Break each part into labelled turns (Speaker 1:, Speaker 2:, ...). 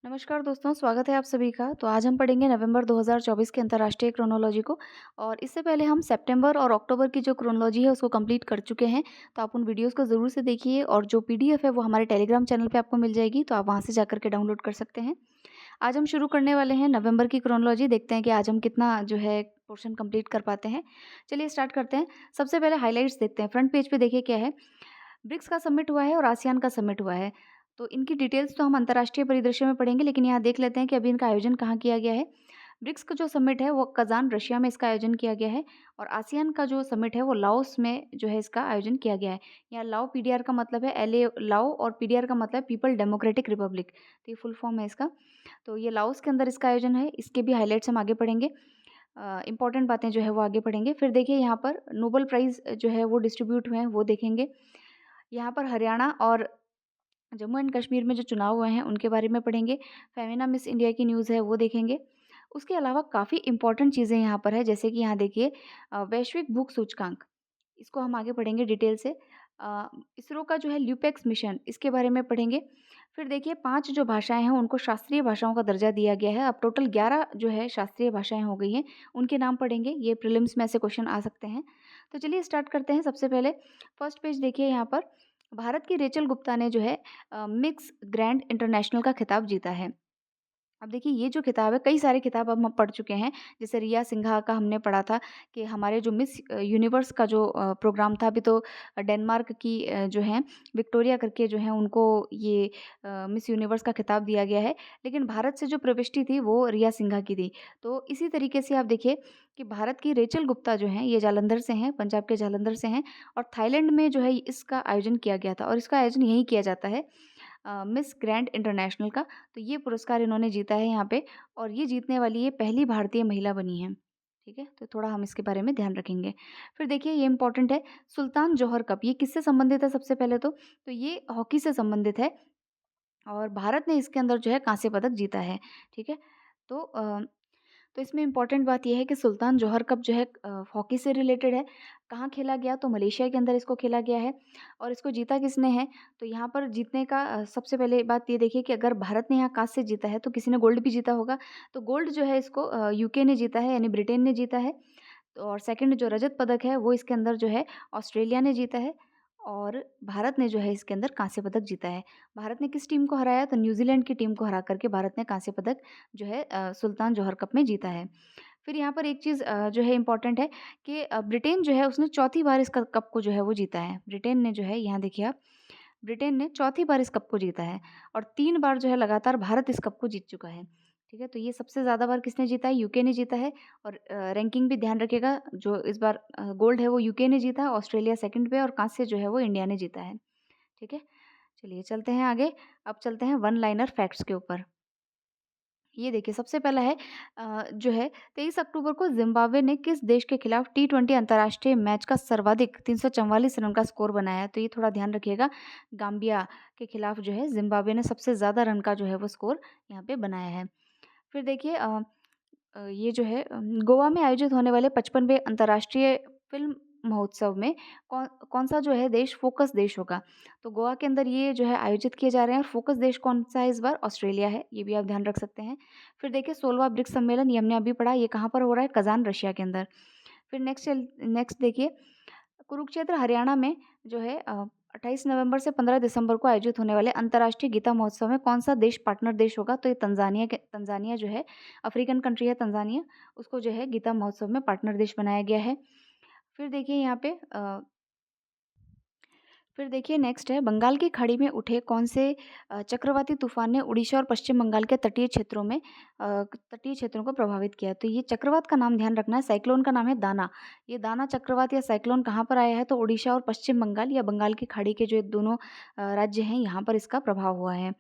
Speaker 1: नमस्कार दोस्तों, स्वागत है आप सभी का। तो आज हम पढ़ेंगे नवंबर 2024 के अंतर्राष्ट्रीय क्रोनोलॉजी को। और इससे पहले हम सितंबर और अक्टूबर की जो क्रोनोलॉजी है उसको कंप्लीट कर चुके हैं। तो आप उन वीडियोस को ज़रूर से देखिए और जो पीडीएफ है वो हमारे टेलीग्राम चैनल पे आपको मिल जाएगी, तो आप वहाँ से जाकर के डाउनलोड कर सकते हैं। आज हम शुरू करने वाले हैं नवंबर की क्रोनोलॉजी। देखते हैं कि आज हम कितना जो है पोर्शन कंप्लीट कर पाते हैं। चलिए स्टार्ट करते हैं। सबसे पहले हाइलाइट्स देखते हैं। फ्रंट पेज पे देखिए क्या है। ब्रिक्स का समिट हुआ है और आसियान का समिट हुआ है। तो इनकी डिटेल्स तो हम अंतर्राष्ट्रीय परिदृश्य में पढ़ेंगे, लेकिन यहाँ देख लेते हैं कि अभी इनका आयोजन कहाँ किया गया है। ब्रिक्स का जो समिट है वो कजान रशिया में इसका आयोजन किया गया है। और आसियान का जो समिट है वो लाओस में जो है इसका आयोजन किया गया है। यहाँ लाओ पीडीआर का मतलब है एलए लाओ, और पीडीआर का मतलब पीपल डेमोक्रेटिक रिपब्लिक। तो ये फुल फॉर्म है इसका। तो ये लाओस के अंदर इसका आयोजन है। इसके भी हाईलाइट्स हम आगे पढ़ेंगे। इंपॉर्टेंट बातें जो है वो आगे पढ़ेंगे। फिर देखिए यहाँ पर नोबेल प्राइज़ जो है वो डिस्ट्रीब्यूट हुए हैं, वो देखेंगे। यहाँ पर हरियाणा और जम्मू एंड कश्मीर में जो चुनाव हुए हैं उनके बारे में पढ़ेंगे। फेमिना मिस इंडिया की न्यूज़ है वो देखेंगे। उसके अलावा काफ़ी इंपॉर्टेंट चीज़ें यहाँ पर है, जैसे कि यहाँ देखिए वैश्विक भूख सूचकांक, इसको हम आगे पढ़ेंगे डिटेल से। इसरो का जो है ल्यूपेक्स मिशन, इसके बारे में पढ़ेंगे। फिर देखिए 5 जो भाषाएं हैं उनको शास्त्रीय भाषाओं का दर्जा दिया गया है। अब टोटल 11 जो है शास्त्रीय भाषाएं हो गई हैं, उनके नाम पढ़ेंगे। ये प्रीलिम्स में ऐसे क्वेश्चन आ सकते हैं। तो चलिए स्टार्ट करते हैं। सबसे पहले फर्स्ट पेज देखिए। यहाँ पर भारत की रेचल गुप्ता ने जो है मिक्स ग्रैंड इंटरनेशनल का खिताब जीता है। अब देखिए ये जो किताब है, कई सारे किताब अब हम पढ़ चुके हैं। जैसे रिया सिन्हा का हमने पढ़ा था कि हमारे जो मिस यूनिवर्स का जो प्रोग्राम था, अभी तो डेनमार्क की जो हैं विक्टोरिया करके जो हैं उनको ये मिस यूनिवर्स का खिताब दिया गया है। लेकिन भारत से जो प्रविष्टि थी वो रिया सिन्हा की थी। तो इसी तरीके से आप देखिए कि भारत की रेचल गुप्ता जो हैं ये जालंधर से हैं, पंजाब के जालंधर से हैं। और थाईलैंड में जो है इसका आयोजन किया गया था, और इसका आयोजन यहीं किया जाता है मिस ग्रैंड इंटरनेशनल का। तो ये पुरस्कार इन्होंने जीता है यहाँ पे, और ये जीतने वाली ये पहली भारतीय महिला बनी है। ठीक है, तो थोड़ा हम इसके बारे में ध्यान रखेंगे। फिर देखिए ये इंपॉर्टेंट है, सुल्तान जौहर कप, ये किससे संबंधित है सबसे पहले तो ये हॉकी से संबंधित है। और भारत ने इसके अंदर जो है कांस्य पदक जीता है। ठीक है, तो तो इसमें इम्पॉर्टेंट बात ये है कि सुल्तान जौहर कप जो है हॉकी से रिलेटेड है। कहाँ खेला गया, तो मलेशिया के अंदर इसको खेला गया है। और इसको जीता किसने है, तो यहाँ पर जीतने का सबसे पहले बात ये देखिए कि अगर भारत ने यहाँ कांस्य जीता है तो किसी ने गोल्ड भी जीता होगा। तो गोल्ड जो है इसको यूके ने जीता है, यानी ब्रिटेन ने जीता है। तो और सेकंड जो रजत पदक है वो इसके अंदर जो है ऑस्ट्रेलिया ने जीता है। और भारत ने जो है इसके अंदर कांस्य पदक जीता है। भारत ने किस टीम को हराया, तो न्यूजीलैंड की टीम को हरा करके भारत ने कांस्य पदक जो है सुल्तान जौहर कप में जीता है। फिर यहाँ पर एक चीज़ जो है इम्पोर्टेंट है कि ब्रिटेन जो है उसने चौथी बार इस कप को जो है वो जीता है। ब्रिटेन ने जो है, यहाँ देखिए आप, ब्रिटेन ने चौथी बार इस कप को जीता है। और 3 बार जो है लगातार भारत इस कप को जीत चुका है। ठीक है, तो ये सबसे ज़्यादा बार किसने जीता है, यूके ने जीता है। और रैंकिंग भी ध्यान रखिएगा, जो इस बार गोल्ड है वो यूके ने जीता, ऑस्ट्रेलिया सेकंड पे, और कांस्य जो है वो इंडिया ने जीता है। ठीक है, चलिए चलते हैं आगे। अब चलते हैं वन लाइनर फैक्ट्स के ऊपर। ये देखिए सबसे पहला है जो है 23 अक्टूबर को जिम्बाब्वे ने किस देश के खिलाफ टी20 अंतर्राष्ट्रीय मैच का सर्वाधिक 344 रन का स्कोर बनाया है। तो ये थोड़ा ध्यान रखिएगा, गाम्बिया के खिलाफ जो है जिम्बाब्वे ने सबसे ज़्यादा रन का जो है वो स्कोर यहाँ पे बनाया है। फिर देखिए ये जो है गोवा में आयोजित होने वाले 55वें अंतर्राष्ट्रीय फिल्म महोत्सव में कौन कौन सा जो है देश फोकस देश होगा। तो गोवा के अंदर ये जो है आयोजित किए जा रहे हैं, और फोकस देश कौन सा है इस बार, ऑस्ट्रेलिया है। ये भी आप ध्यान रख सकते हैं। फिर देखिए 16वां ब्रिक्स सम्मेलन, ये हमने अभी पढ़ा, ये कहाँ पर हो रहा है, कजान रशिया के अंदर। फिर नेक्स्ट देखिए कुरुक्षेत्र हरियाणा में जो है 28 नवंबर से 15 दिसंबर को आयोजित होने वाले अंतर्राष्ट्रीय गीता महोत्सव में कौन सा देश पार्टनर देश होगा। तो ये तंजानिया जो है अफ्रीकन कंट्री है तंजानिया, उसको जो है गीता महोत्सव में पार्टनर देश बनाया गया है। फिर देखिए यहाँ पे फिर देखिए नेक्स्ट है, बंगाल की खाड़ी में उठे कौन से चक्रवाती तूफान ने उड़ीसा और पश्चिम बंगाल के तटीय क्षेत्रों को प्रभावित किया। तो ये चक्रवात का नाम ध्यान रखना है, साइक्लोन का नाम है दाना। ये दाना चक्रवात या साइक्लोन कहाँ पर आया है, तो उड़ीसा और पश्चिम बंगाल या बंगाल की खाड़ी के जो ये दोनों राज्य हैं यहाँ पर इसका प्रभाव हुआ है।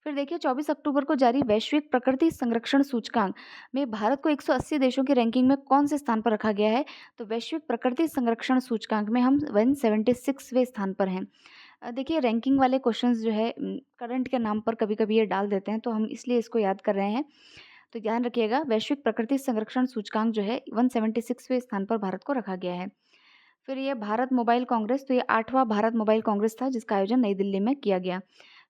Speaker 1: फिर देखिए 24 अक्टूबर को जारी वैश्विक प्रकृति संरक्षण सूचकांक में भारत को 180 देशों की रैंकिंग में कौन से स्थान पर रखा गया है। तो वैश्विक प्रकृति संरक्षण सूचकांक में हम 176वें स्थान पर हैं। देखिए रैंकिंग वाले क्वेश्चंस जो है करंट के नाम पर कभी कभी ये डाल देते हैं, तो हम इसलिए इसको याद कर रहे हैं। तो ध्यान रखिएगा, वैश्विक प्रकृति संरक्षण सूचकांक जो है 176वें स्थान पर भारत को रखा गया है। फिर ये भारत मोबाइल कांग्रेस, तो ये 8वां भारत मोबाइल कांग्रेस था जिसका आयोजन नई दिल्ली में किया गया।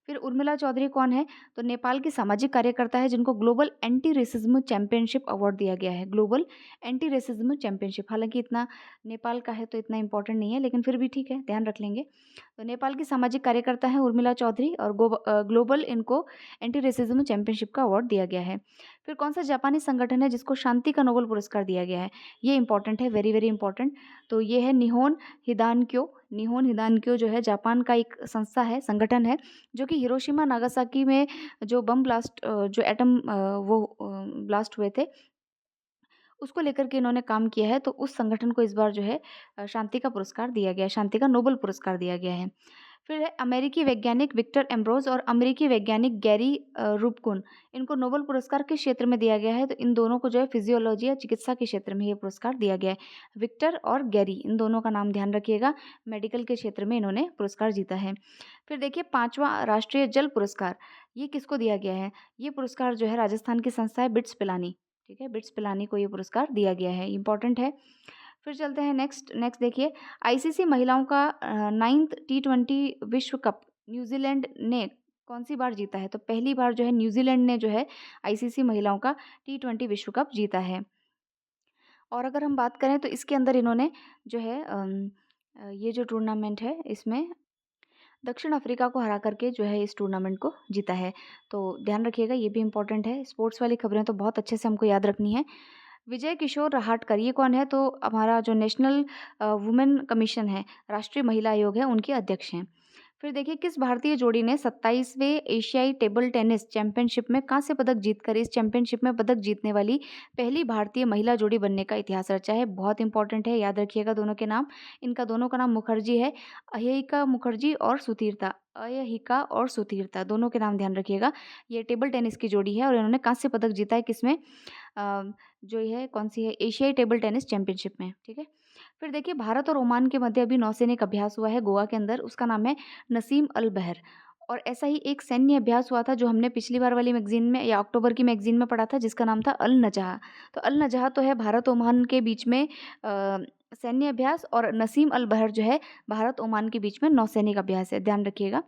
Speaker 1: फिर उर्मिला चौधरी कौन है? तो नेपाल की सामाजिक कार्यकर्ता है जिनको global anti racism championship award दिया गया है। ग्लोबल एंटी रेसिज्म चैंपियनशिप, हालाँकि इतना नेपाल का है तो इतना इम्पोर्टेंट नहीं है, लेकिन फिर भी ठीक है, ध्यान रख लेंगे। तो नेपाल की सामाजिक कार्यकर्ता हैं उर्मिला चौधरी और ग्लोबल इनको एंटी रेसिज्म चैंपियनशिप का अवार्ड दिया गया है। फिर कौन-सा जापानी संगठन है जिसको शांति का नोबेल पुरस्कार दिया गया है? ये इम्पोर्टेंट है, वेरी, वेरी इम्पोर्टेंट। तो ये है निहोन हिदानक्यो। निहोन हिदानक्यो जो है जापान का एक संस्था है, संगठन है, जो कि हिरोशिमा नागासाकी में जो बम ब्लास्ट जो एटम ब्लास्ट हुए थे, उसको लेकर के इन्होंने काम किया है। तो उस संगठन को इस बार जो है शांति का पुरस्कार दिया गया है, शांति का नोबेल पुरस्कार दिया गया है। फिर है अमेरिकी वैज्ञानिक विक्टर एम्ब्रोज और अमेरिकी वैज्ञानिक गैरी रूबकुन, इनको नोबेल पुरस्कार किस क्षेत्र में दिया गया है? तो इन दोनों को जो है फिजियोलॉजी या चिकित्सा के क्षेत्र में ये पुरस्कार दिया गया है। विक्टर और गैरी, इन दोनों का नाम ध्यान रखिएगा, मेडिकल के क्षेत्र में इन्होंने पुरस्कार जीता है। फिर देखिए 5वां राष्ट्रीय जल पुरस्कार, ये किसको दिया गया है? ये पुरस्कार जो है राजस्थान की संस्था है बिट्स पिलानी, ठीक है, बिट्स पिलानी को ये पुरस्कार दिया गया है, इंपॉर्टेंट है। फिर चलते हैं नेक्स्ट नेक्स्ट देखिए आईसीसी महिलाओं का 9th टी20 विश्व कप न्यूजीलैंड ने कौन सी बार जीता है? तो पहली बार जो है न्यूजीलैंड ने जो है आईसीसी महिलाओं का टी20 विश्व कप जीता है। और अगर हम बात करें तो इसके अंदर इन्होंने जो है ये जो टूर्नामेंट है इसमें दक्षिण अफ्रीका को हरा करके जो है इस टूर्नामेंट को जीता है। तो ध्यान रखिएगा, ये भी इंपॉर्टेंट है। स्पोर्ट्स वाली खबरें तो बहुत अच्छे से हमको याद रखनी है। विजय किशोर रहाटकर ये कौन है? तो हमारा जो नेशनल वुमेन कमीशन है, राष्ट्रीय महिला आयोग है, उनके अध्यक्ष हैं। फिर देखिए किस भारतीय जोड़ी ने 27वें एशियाई टेबल टेनिस चैंपियनशिप में कांस्य पदक जीतकर इस चैंपियनशिप में पदक जीतने वाली पहली भारतीय महिला जोड़ी बनने का इतिहास रचा है? बहुत इंपॉर्टेंट है, याद रखिएगा दोनों के नाम। इनका दोनों का नाम मुखर्जी है, अयहिका मुखर्जी और सुतीर्था, अयहिका और सुतीर्था, दोनों के नाम ध्यान रखिएगा। ये टेबल टेनिस की जोड़ी है और इन्होंने कांस्य पदक जीता है किसमें? जो ये कौन सी है, एशियाई टेबल टेनिस चैंपियनशिप में, ठीक है। फिर देखिए भारत और ओमान के मध्य अभी नौसैनिक अभ्यास हुआ है गोवा के अंदर, उसका नाम है नसीम अल बहर। और ऐसा ही एक सैन्य अभ्यास हुआ था जो हमने पिछली बार वाली मैगजीन में या अक्टूबर की मैगजीन में पढ़ा था, जिसका नाम था अल नजहा। तो अल नजहा तो है भारत ओमान के बीच में सैन्य अभ्यास, और नसीम अल बहर जो है भारत ओमान के बीच में नौसैनिक अभ्यास है, ध्यान रखिएगा।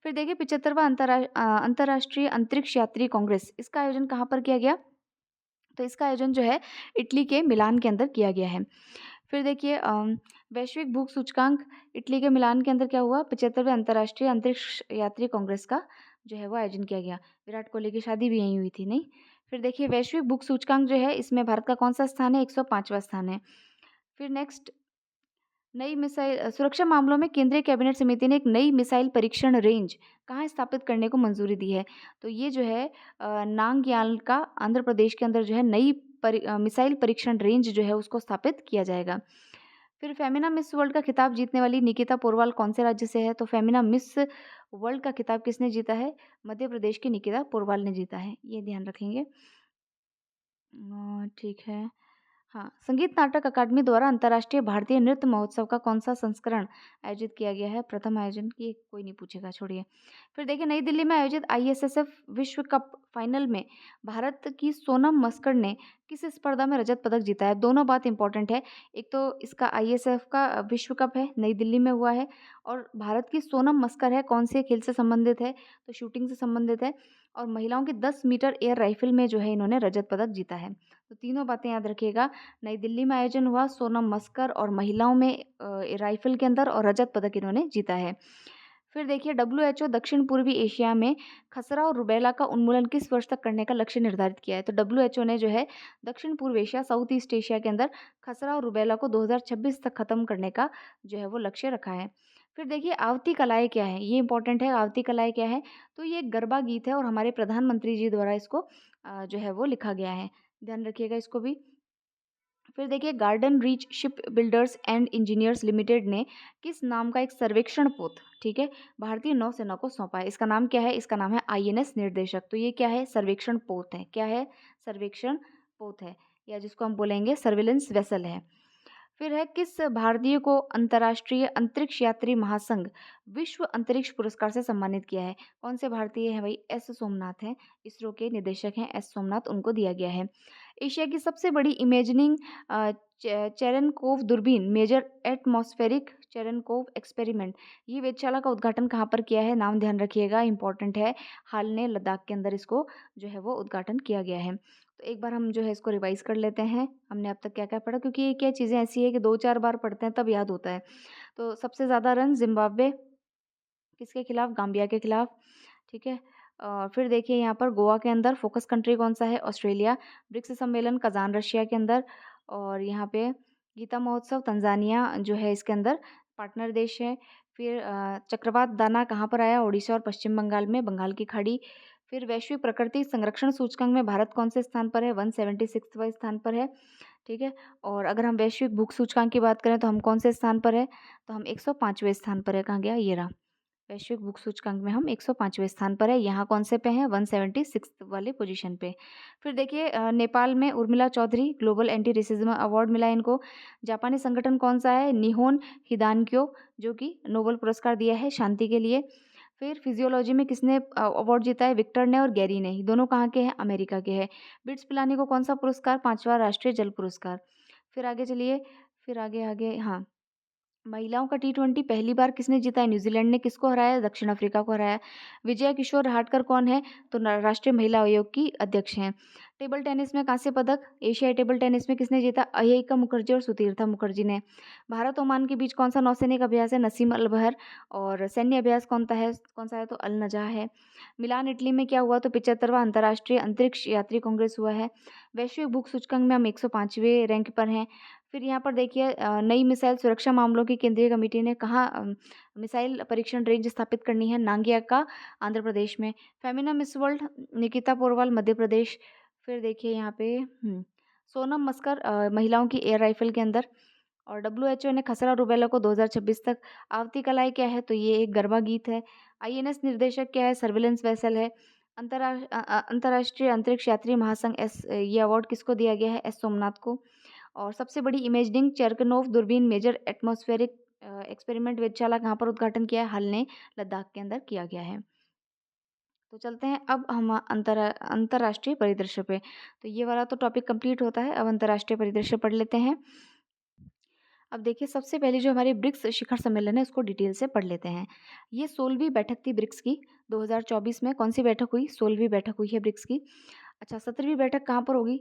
Speaker 1: फिर देखिए 75वां अंतर्राष्ट्रीय अंतरिक्ष यात्री कांग्रेस, इसका आयोजन कहाँ पर किया गया? तो इसका आयोजन जो है इटली के मिलान के अंदर किया गया है। फिर देखिए वैश्विक भूख सूचकांक, इटली के मिलान के अंदर क्या हुआ? 75वें अंतर्राष्ट्रीय अंतरिक्ष यात्री कांग्रेस का जो है वो आयोजन किया गया। विराट कोहली की शादी भी यहीं हुई थी, नहीं? फिर देखिए वैश्विक भूख सूचकांक जो है इसमें भारत का कौन सा स्थान है? 105वां स्थान है। फिर नेक्स्ट नई मिसाइल सुरक्षा मामलों में केंद्रीय कैबिनेट समिति ने एक नई मिसाइल परीक्षण रेंज कहाँ स्थापित करने को मंजूरी दी है? तो ये जो है नांगयाल का आंध्र प्रदेश के अंदर जो है नई मिसाइल परीक्षण रेंज जो है उसको स्थापित किया जाएगा। फिर फेमिना मिस वर्ल्ड का खिताब जीतने वाली निकिता पोरवाल कौन से राज्य से है? तो फेमिना मिस वर्ल्ड का खिताब किसने जीता है? मध्य प्रदेश की निकिता पोरवाल ने जीता है, ये ध्यान रखेंगे। ठीक है। हाँ, संगीत नाटक अकादमी द्वारा अंतर्राष्ट्रीय भारतीय नृत्य महोत्सव का कौन-सा संस्करण आयोजित किया गया है? प्रथम आयोजन, ये कोई नहीं पूछेगा, छोड़िए। फिर देखिए नई दिल्ली में आयोजित आईएसएसएफ विश्व कप फाइनल में भारत की सोनम मस्कड़ ने किस स्पर्धा में रजत पदक जीता है? दोनों बात इंपॉर्टेंट है। एक तो इसका आईएसएफ का विश्व कप है, नई दिल्ली में हुआ है, और भारत की सोनम मस्कड़ है, कौन से खेल से संबंधित है? तो शूटिंग से संबंधित है, और महिलाओं की 10 मीटर एयर राइफल में जो है इन्होंने रजत पदक जीता है। तो तीनों बातें याद रखिएगा। नई दिल्ली में आयोजन हुआ सोनम मस्कर और महिलाओं में राइफल के अंदर, और रजत पदक इन्होंने जीता है। फिर देखिए डब्ल्यूएचओ दक्षिण पूर्वी एशिया में खसरा और रुबेला का उन्मूलन किस वर्ष तक करने का लक्ष्य निर्धारित किया है? तो डब्ल्यूएचओ ने जो है दक्षिण पूर्व एशिया, साउथ ईस्ट एशिया के अंदर खसरा और रुबेला को 2026 तक खत्म करने का जो है वो लक्ष्य रखा है। फिर देखिए आवती कलाएँ क्या है? ये इंपॉर्टेंट है, आवती कलाएँ क्या है? तो ये एक गरबा गीत है और हमारे प्रधानमंत्री जी द्वारा इसको जो है वो लिखा गया है, ध्यान रखिएगा इसको भी। फिर देखिए garden reach ship builders and engineers limited ने किस नाम का एक सर्वेक्षण पोत, ठीक है, भारतीय नौसेना को सौंपा है? इसका नाम क्या है? इसका नाम है आईएनएस निर्देशक। तो ये क्या है? सर्वेक्षण पोत है। क्या है? सर्वेक्षण पोत है, या जिसको हम बोलेंगे सर्विलेंस वेसल है। फिर है किस भारतीय को अंतर्राष्ट्रीय अंतरिक्ष यात्री महासंघ विश्व अंतरिक्ष पुरस्कार से सम्मानित किया है? कौन से भारतीय हैं भाई? एस सोमनाथ हैं, इसरो के निदेशक हैं एस सोमनाथ, उनको दिया गया है। एशिया की सबसे बड़ी इमेजिंग चेरेनकोव दूरबीन मेजर एटमॉस्फेरिक चेरेनकोव एक्सपेरिमेंट, ये वेधशाला का उद्घाटन कहाँ पर किया है? नाम ध्यान रखिएगा, इंपॉर्टेंट है। हाल ने लद्दाख के अंदर इसको जो है वो उद्घाटन किया गया है। तो एक बार हम जो है इसको रिवाइज कर लेते हैं, हमने अब तक क्या-क्या पढ़ा, क्योंकि ये क्या चीज़ें ऐसी है कि 2-4 बार पढ़ते हैं तब याद होता है। तो सबसे ज़्यादा रन ज़िम्बाब्वे किसके खिलाफ? गाम्बिया के खिलाफ, ठीक है। फिर देखिए यहाँ पर गोवा के अंदर फोकस कंट्री कौन-सा है? ऑस्ट्रेलिया। ब्रिक्स सम्मेलन कज़ान रशिया के अंदर, और यहाँ पे गीता महोत्सव तंजानिया जो है इसके अंदर पार्टनर देश है। फिर चक्रवात दाना कहाँ पर आया? ओडिशा और पश्चिम बंगाल में, बंगाल की खाड़ी। फिर वैश्विक प्रकृति संरक्षण सूचकांक में भारत कौन से स्थान पर है? 176वां स्थान पर है, ठीक है। और अगर हम वैश्विक भूख सूचकांक की बात करें तो हम कौन से स्थान पर है? तो हम 105वें स्थान पर है। कहाँ गया? ये रहा। वैश्विक भूख सूचकांक में हम 105वें स्थान पर है। यहाँ कौन से पे हैं? 176 वाले पोजीशन पे। फिर देखिए नेपाल में Urmila Chaudhary global anti racism award मिला इनको। जापानी संगठन कौन सा है? निहोन हिदानक्यो, जो कि नोबेल पुरस्कार दिया है शांति के लिए। फिर फिजियोलॉजी में किसने अवार्ड जीता है? विक्टर ने और गैरी ने। दोनों कहाँ के हैं? अमेरिका के हैं। बिट्स पिलानी को कौन सा पुरस्कार? 5वां राष्ट्रीय जल पुरस्कार। फिर आगे चलिए, फिर आगे आगे हाँ, महिलाओं का टी20 पहली बार किसने जीता है? न्यूजीलैंड ने। किसको हराया? दक्षिण अफ्रीका को हराया। विजया किशोर रहाटकर कौन है? तो राष्ट्रीय महिला आयोग की अध्यक्ष हैं। टेबल टेनिस में कांस्य पदक एशियाई टेबल टेनिस में किसने जीता? अयहिका मुखर्जी और सुतीर्था मुखर्जी ने। भारत ओमान के बीच कौन सा नौसैनिक अभ्यास है? नसीम अल बहर। और सैन्य अभ्यास कौन सा है? तो अल नजा है। मिलान इटली में क्या हुआ? तो 75वां अंतर्राष्ट्रीय अंतरिक्ष यात्री कांग्रेस हुआ है। वैश्विक भूख सूचकांक में हम 105वें रैंक पर हैं। फिर यहाँ पर देखिए नई मिसाइल सुरक्षा मामलों की केंद्रीय कमेटी ने कहाँ मिसाइल परीक्षण रेंज स्थापित करनी है? नांगियाका, आंध्र प्रदेश में। Femina miss world Nikita Porwal, Madhya Pradesh. फिर देखिए यहाँ पे सोनम मस्कर महिलाओं की एयर राइफल के अंदर। और डब्ल्यूएचओ ने खसरा रुबेला को 2026 तक। आवती कलाई क्या है? तो ये एक गरबा गीत है। आईएनएस निर्देशक क्या है? सर्विलेंस वेसल है। अंतर्राष्ट्रीय अंतरिक्ष यात्री महासंघ एस, ये अवार्ड किसको दिया गया है? एस सोमनाथ को। और सबसे बड़ी इमेजिंग चेरकनोव दूरबीन मेजर एटमॉस्फेरिक एक्सपेरिमेंट वेधशाला कहाँ पर उद्घाटन किया है? हाल ने लद्दाख के अंदर किया गया है। तो चलते हैं अब हम अंतर्राष्ट्रीय परिदृश्य पे। तो ये वाला तो टॉपिक कंप्लीट होता है, अब अंतर्राष्ट्रीय परिदृश्य पढ़ लेते हैं। अब देखिए सबसे पहले जो हमारी ब्रिक्स शिखर सम्मेलन है उसको डिटेल से पढ़ लेते हैं। ये 16वीं बैठक थी ब्रिक्स की। 2024 में कौन सी बैठक हुई? 16वीं बैठक हुई है ब्रिक्स की। अच्छा, 17वीं बैठक कहाँ पर होगी?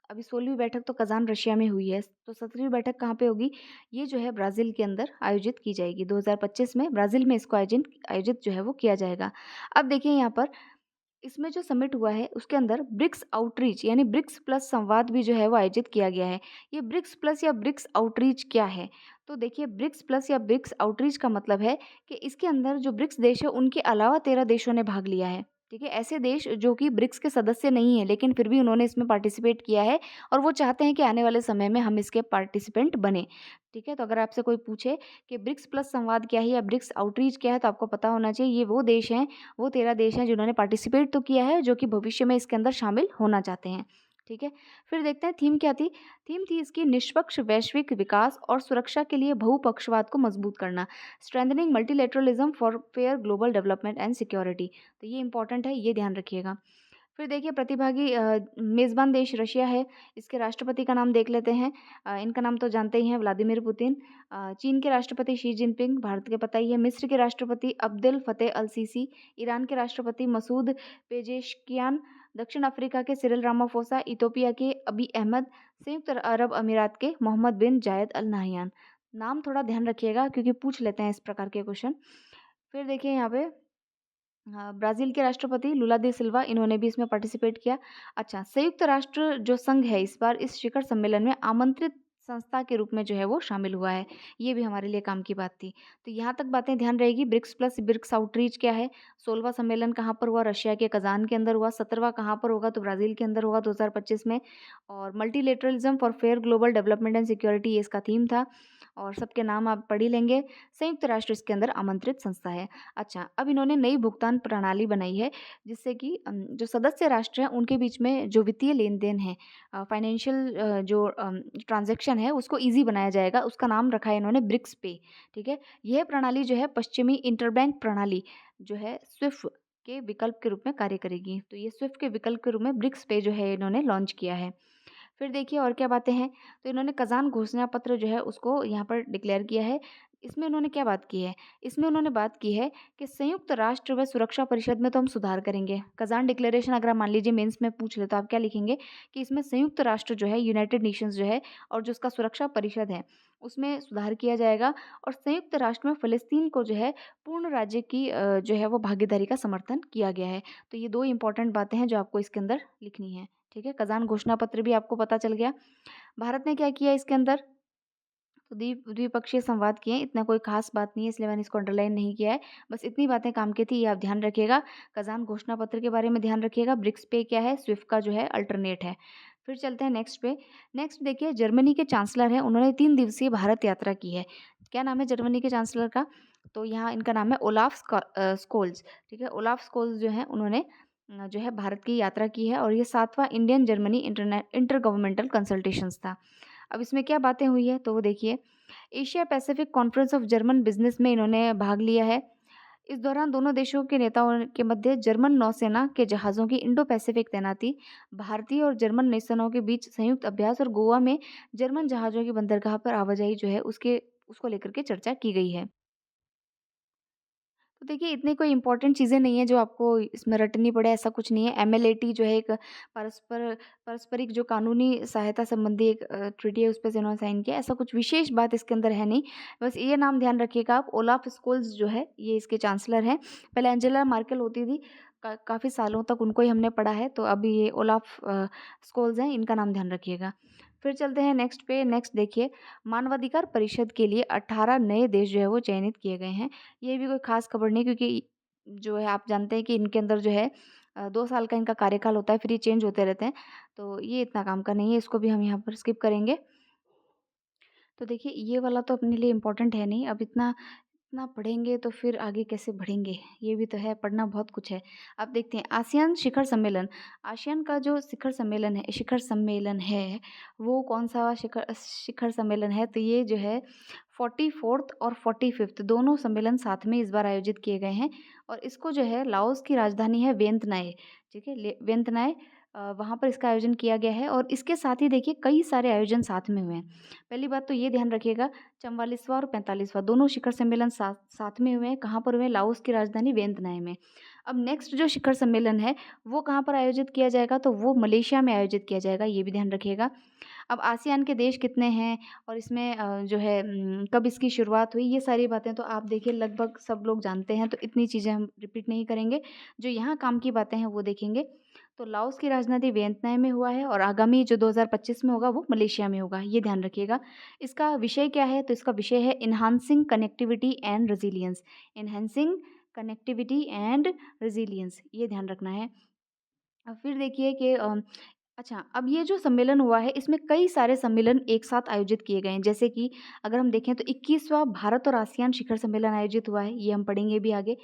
Speaker 1: अभी 16वीं बैठक तो कज़ान रशिया में हुई है, तो 17वीं बैठक कहाँ पे होगी? ये जो है ब्राज़ील के अंदर आयोजित की जाएगी। 2025 में ब्राज़ील में इसको आयोजित आयोजित जो है वो किया जाएगा। अब देखिए यहाँ पर इसमें जो समिट हुआ है उसके अंदर ब्रिक्स आउटरीच यानी ब्रिक्स प्लस संवाद भी जो है वो आयोजित किया गया है। ये ब्रिक्स प्लस या ब्रिक्स आउटरीच क्या है? तो देखिए ब्रिक्स प्लस या ब्रिक्स आउटरीच का मतलब है कि इसके अंदर जो ब्रिक्स देश है उनके अलावा 13 देशों ने भाग लिया है। ठीक है, ऐसे देश जो कि ब्रिक्स के सदस्य नहीं है लेकिन फिर भी उन्होंने इसमें पार्टिसिपेट किया है और वो चाहते हैं कि आने वाले समय में हम इसके पार्टिसिपेंट बने। ठीक है, तो अगर आपसे कोई पूछे कि ब्रिक्स प्लस संवाद क्या है या ब्रिक्स आउटरीच क्या है तो आपको पता होना चाहिए ये वो देश हैं, वो 13 देश हैं जिन्होंने पार्टिसिपेट तो किया है, जो कि भविष्य में इसके अंदर शामिल होना चाहते हैं। ठीक है, फिर देखते हैं थीम क्या थी। थीम थी इसकी निष्पक्ष वैश्विक विकास और सुरक्षा के लिए बहुपक्षवाद को मजबूत करना, strengthening multilateralism for fair global development and security. तो ये इंपॉर्टेंट है, ये ध्यान रखिएगा। फिर देखिए प्रतिभागी मेज़बान देश रशिया है। इसके राष्ट्रपति का नाम देख लेते हैं। इनका नाम तो जानते ही हैं, व्लादिमीर पुतिन। चीन के राष्ट्रपति शी जिनपिंग, भारत के पता ही है। मिस्र के राष्ट्रपति अब्देल फतेह अल सीसी। ईरान के राष्ट्रपति मसूद पेजेश्कियान। दक्षिण अफ्रीका के सिरिल रामाफोसा। इथोपिया के अबी अहमद। संयुक्त अरब अमीरात के मोहम्मद बिन जायद अल नाहयान। नाम थोड़ा ध्यान रखिएगा क्योंकि पूछ लेते हैं इस प्रकार के क्वेश्चन। फिर देखिए यहाँ पे हाँ, ब्राज़ील के राष्ट्रपति लुला दी सिल्वा, इन्होंने भी इसमें पार्टिसिपेट किया। अच्छा, संयुक्त राष्ट्र जो संघ है इस बार इस शिखर सम्मेलन में आमंत्रित संस्था के रूप में जो है वो शामिल हुआ है। ये भी हमारे लिए काम की बात थी। तो यहाँ तक बातें ध्यान रहेगी। ब्रिक्स प्लस ब्रिक्स आउटरीच क्या है? 16वां सम्मेलन कहाँ पर हुआ? रशिया के कज़ान के अंदर हुआ। 17वां कहाँ पर होगा? तो ब्राज़ील के अंदर होगा 2025 में। और multilateralism for fair global development and security ये इसका थीम था। और सबके नाम आप पढ़ ही लेंगे। संयुक्त राष्ट्र इसके अंदर आमंत्रित संस्था है। अच्छा, अब इन्होंने नई भुगतान प्रणाली बनाई है जिससे कि जो सदस्य राष्ट्र हैं उनके बीच में जो वित्तीय लेन-देन है, फाइनेंशियल जो ट्रांज़ैक्शन है उसको ईज़ी बनाया जाएगा। उसका नाम रखा है इन्होंने ब्रिक्स पे। ठीक है? यह प्रणाली जो है पश्चिमी इंटरबैंक प्रणाली जो है स्विफ्ट के विकल्प के रूप में कार्य करेगी। तो ये स्विफ्ट के विकल्प के रूप में ब्रिक्स पे जो है इन्होंने लॉन्च किया है। फिर देखिए और क्या बातें हैं, तो इन्होंने कज़ान घोषणा पत्र जो है उसको यहाँ पर डिक्लेयर किया है। इसमें उन्होंने क्या बात की है? इसमें उन्होंने बात की है कि संयुक्त राष्ट्र व सुरक्षा परिषद में तो हम सुधार करेंगे। कज़ान डिक्लेरेशन अगर आप मान लीजिए मेंस में पूछ ले तो आप क्या लिखेंगे कि इसमें संयुक्त राष्ट्र जो है, यूनाइटेड नेशंस जो है और जो उसका सुरक्षा परिषद है, उसमें सुधार किया जाएगा और संयुक्त राष्ट्र में फ़लस्तीन को जो है पूर्ण राज्य की जो है वो भागीदारी का समर्थन किया गया है। तो ये 2 इम्पोर्टेंट बातें हैं जो आपको इसके अंदर लिखनी है। ठीक है? कज़ान घोषणा पत्र भी आपको पता चल गया। भारत ने क्या किया इसके अंदर? तो द्विपक्षीय संवाद किए, इतना कोई ख़ास बात नहीं है इसलिए मैंने इसको अंडरलाइन नहीं किया है। बस इतनी बातें काम की थी, ये आप ध्यान रखिएगा। कज़ान घोषणा पत्र के बारे में ध्यान रखिएगा। ब्रिक्स पे क्या है? स्विफ्ट का जो है अल्टरनेट है। फिर चलते हैं नेक्स्ट पे। नेक्स्ट देखिए जर्मनी के चांसलर हैं, उन्होंने 3 दिवसीय भारत यात्रा की है। क्या नाम है जर्मनी के चांसलर का? तो यहाँ इनका नाम है ओलाफ स्कोल्ज़, ठीक है? ओलाफ स्कोल्ज़ जो हैं उन्होंने जो है भारत की यात्रा की है और ये 7वां Indian Germany intergovernmental consultations था। अब इसमें क्या बातें हुई है तो वो देखिए, Asia Pacific conference of German business में इन्होंने भाग लिया है। इस दौरान दोनों देशों के नेताओं के मध्य जर्मन नौसेना के जहाज़ों की इंडो पैसिफिक तैनाती, भारतीय और जर्मन नौसेनाओं के बीच संयुक्त अभ्यास और गोवा में जर्मन जहाज़ों की बंदरगाह पर आवाजाही जो है उसको लेकर के चर्चा की गई है। तो देखिए इतनी कोई इम्पोर्टेंट चीज़ें नहीं है जो आपको इसमें रटनी पड़े, ऐसा कुछ नहीं है। एमएलएटी जो है एक पारस्परिक जो कानूनी सहायता संबंधी एक ट्रीटी है, उस पे से इन्होंने साइन किया। ऐसा कुछ विशेष बात इसके अंदर है नहीं। बस ये नाम ध्यान रखिएगा आप, ओलाफ स्कोल्स जो है ये इसके चांसलर हैं। पहले एंजेला मार्केल होती थी, काफ़ी सालों तक उनको ही हमने पढ़ा है, तो अभी ये ओलाफ स्कोल्स हैं, इनका नाम ध्यान रखिएगा। फिर चलते हैं नेक्स्ट पे। नेक्स्ट देखिए, मानवाधिकार परिषद के लिए 18 नए देश जो है वो चयनित किए गए हैं। ये भी कोई ख़ास खबर नहीं, क्योंकि जो है आप जानते हैं कि इनके अंदर जो है 2 साल का इनका कार्यकाल होता है, फिर ये चेंज होते रहते हैं। तो ये इतना काम का नहीं है, इसको भी हम यहाँ पर स्किप करेंगे। तो देखिए ये वाला तो अपने लिए इम्पोर्टेंट है नहीं, अब इतना इतना पढ़ेंगे तो फिर आगे कैसे बढ़ेंगे? ये भी तो है, पढ़ना बहुत कुछ है। अब देखते हैं आसियान शिखर सम्मेलन। आसियान का जो शिखर सम्मेलन है, वो कौन-सा शिखर सम्मेलन है? तो ये जो है 44th और 45th दोनों सम्मेलन साथ में इस बार आयोजित किए गए हैं और इसको जो है लाओस की राजधानी है वियंतनाए, ठीक है? वियंतनाए वहाँ पर इसका आयोजन किया गया है और इसके साथ ही देखिए कई सारे आयोजन साथ में हुए हैं। पहली बात तो ये ध्यान रखिएगा, 44वां और 45वां दोनों शिखर सम्मेलन साथ साथ में हुए हैं। कहाँ पर हुए हैं? लाओस की राजधानी वियंतनाए में। अब नेक्स्ट जो शिखर सम्मेलन है, वो कहाँ पर आयोजित किया जाएगा? तो वो मलेशिया में आयोजित किया जाएगा, ये भी ध्यान रखिएगा। अब आसियान के देश कितने हैं और इसमें जो है कब इसकी शुरुआत हुई, ये सारी बातें तो आप देखिए लगभग सब लोग जानते हैं, तो इतनी चीज़ें हम रिपीट नहीं करेंगे। जो यहाँ काम की बातें हैं वो देखेंगे। तो लाओस की राजधानी वियतनाम में हुआ है और आगामी जो 2025 में होगा वो मलेशिया में होगा, ये ध्यान रखिएगा। इसका विषय क्या है? तो इसका विषय है enhancing connectivity and resilience. Enhancing connectivity and resilience, ये ध्यान रखना है। अब फिर देखिए कि अच्छा, अब ये जो सम्मेलन हुआ है इसमें कई सारे सम्मेलन एक साथ आयोजित किए गए हैं। जैसे कि अगर हम देखें तो 21वां भारत और आसियान शिखर सम्मेलन आयोजित हुआ है, ये हम पढ़ेंगे भी आगे।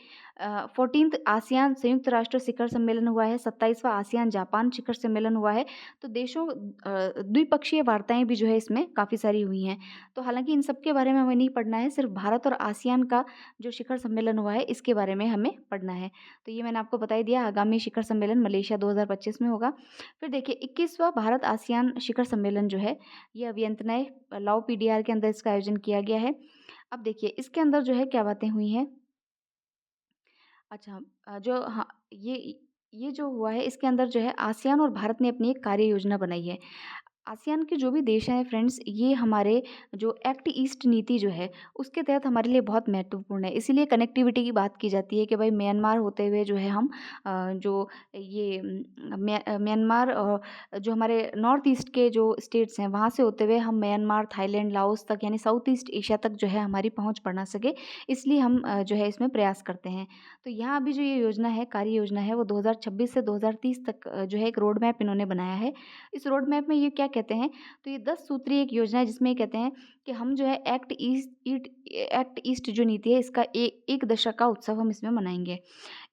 Speaker 1: 14th आसियान संयुक्त राष्ट्र शिखर सम्मेलन हुआ है, 27वां आसियान जापान शिखर सम्मेलन हुआ है। तो देशों द्विपक्षीय वार्ताएँ भी जो है इसमें काफ़ी सारी हुई हैं। तो हालाँकि इन सब के बारे में हमें नहीं पढ़ना है, सिर्फ़ भारत और आसियान का जो शिखर सम्मेलन हुआ है इसके बारे में हमें पढ़ना है। तो ये मैंने आपको बता ही दिया, आगामी शिखर सम्मेलन मलेशिया 2025 में होगा। फिर देखिए 21वां भारत आसियान शिखर सम्मेलन जो है ये वियंतनाए लाओ पीडीआर के अंदर इसका आयोजन किया गया है। अब देखिए इसके अंदर जो है क्या बातें हुई हैं। अच्छा, जो हाँ, ये जो हुआ है इसके अंदर जो है आसियान और भारत ने अपनी एक कार्य योजना बनाई है। आसियान के जो भी देश हैं फ्रेंड्स, ये हमारे जो एक्ट ईस्ट नीति जो है उसके तहत हमारे लिए बहुत महत्वपूर्ण है। इसीलिए कनेक्टिविटी की बात की जाती है कि भाई म्यांमार होते हुए जो है हम जो ये म्यांमार जो हमारे नॉर्थ ईस्ट के जो स्टेट्स हैं वहाँ से होते हुए हम म्यांमार, थाईलैंड, लाओस तक यानी साउथ ईस्ट एशिया तक जो है हमारी पहुँच बढ़ा सके, इसलिए हम जो है इसमें प्रयास करते हैं। तो यहाँ अभी जो ये योजना है, कार्य योजना है, वो 2026 से 2030 तक जो है एक रोड मैप इन्होंने बनाया है। इस रोड मैप में ये क्या कहते हैं, तो ये 10 सूत्रीय एक योजना है जिसमें ये कहते हैं कि हम जो है एक्ट ईस्ट जो नीति है इसका एक दशक का उत्सव हम इसमें मनाएंगे।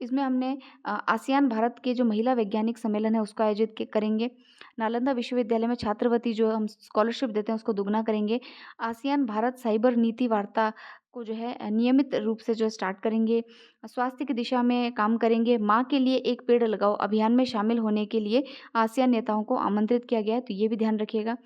Speaker 1: इसमें हमने आसियान भारत के जो महिला वैज्ञानिक सम्मेलन है उसको आयोजित करेंगे। नालंदा विश्वविद्यालय में छात्रवृत्ति जो हम स्कॉलरशिप देते हैं उसको दुगना करेंगे। आसियान भारत साइबर नीति वार्ता इसको जो है नियमित रूप से जो स्टार्ट करेंगे। स्वास्थ्य की दिशा में काम करेंगे। माँ के लिए एक पेड़ लगाओ अभियान में शामिल होने के लिए आसियान नेताओं को आमंत्रित किया गया है, तो ये भी ध्यान रखिएगा।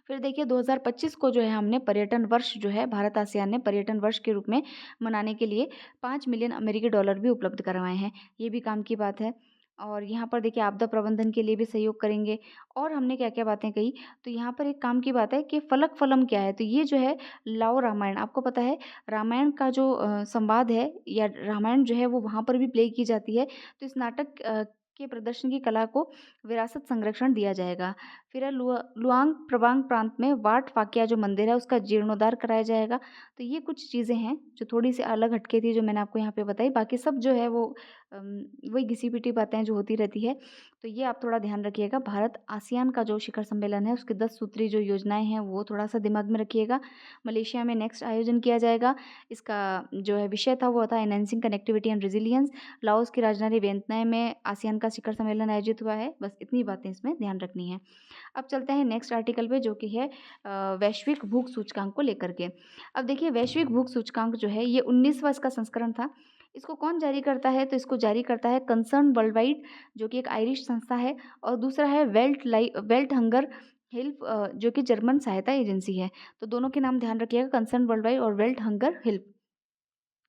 Speaker 1: फिर देखिए 2025 को जो है हमने पर्यटन वर्ष जो है भारत आसियान ने पर्यटन वर्ष के रूप में मनाने के लिए 5 मिलियन अमेरिकी डॉलर भी उपलब्ध करवाए हैं। ये भी काम की बात है। और यहाँ पर देखिए आपदा प्रबंधन के लिए भी सहयोग करेंगे। और हमने क्या-क्या बातें कही, तो यहाँ पर एक काम की बात है कि फलक फलम क्या है? तो ये जो है लाओ रामायण, आपको पता है रामायण का जो संवाद है या रामायण जो है वो वहाँ पर भी प्ले की जाती है। तो इस नाटक के प्रदर्शन की कला को विरासत संरक्षण दिया जाएगा। फिर है लुआंग प्रबांग प्रांत में वाट फाकिया जो मंदिर है उसका जीर्णोद्धार कराया जाएगा। तो ये कुछ चीज़ें हैं जो थोड़ी-सी अलग हटके थी जो मैंने आपको यहाँ पे बताई। बाकी सब जो है वो वही घिसी-पिटी बातें जो होती रहती है। तो ये आप थोड़ा ध्यान रखिएगा। भारत आसियान का जो शिखर सम्मेलन है उसकी 10 सूत्री जो योजनाएँ हैं वो थोड़ा-सा दिमाग में रखिएगा। मलेशिया में नेक्स्ट आयोजन किया जाएगा। इसका जो है विषय था वो था enhancing connectivity and resilience. Laos की राजधानी वियतनाम में आसियान का शिखर सम्मेलन आयोजित हुआ है। बस इतनी बातें इसमें ध्यान रखनी है। अब चलते हैं नेक्स्ट आर्टिकल पे जो कि है वैश्विक भूख सूचकांक को लेकर के। अब देखिए वैश्विक भूख सूचकांक जो है ये 19वां इसका संस्करण था। इसको कौन जारी करता है? तो इसको जारी करता है कंसर्न वर्ल्डवाइड जो कि एक आयरिश संस्था है और दूसरा है वेल्ट हंगर हेल्प जो कि जर्मन सहायता एजेंसी है। तो दोनों के नाम ध्यान रखिएगा कंसर्न वर्ल्डवाइड और वेल्ट हंगर हेल्प।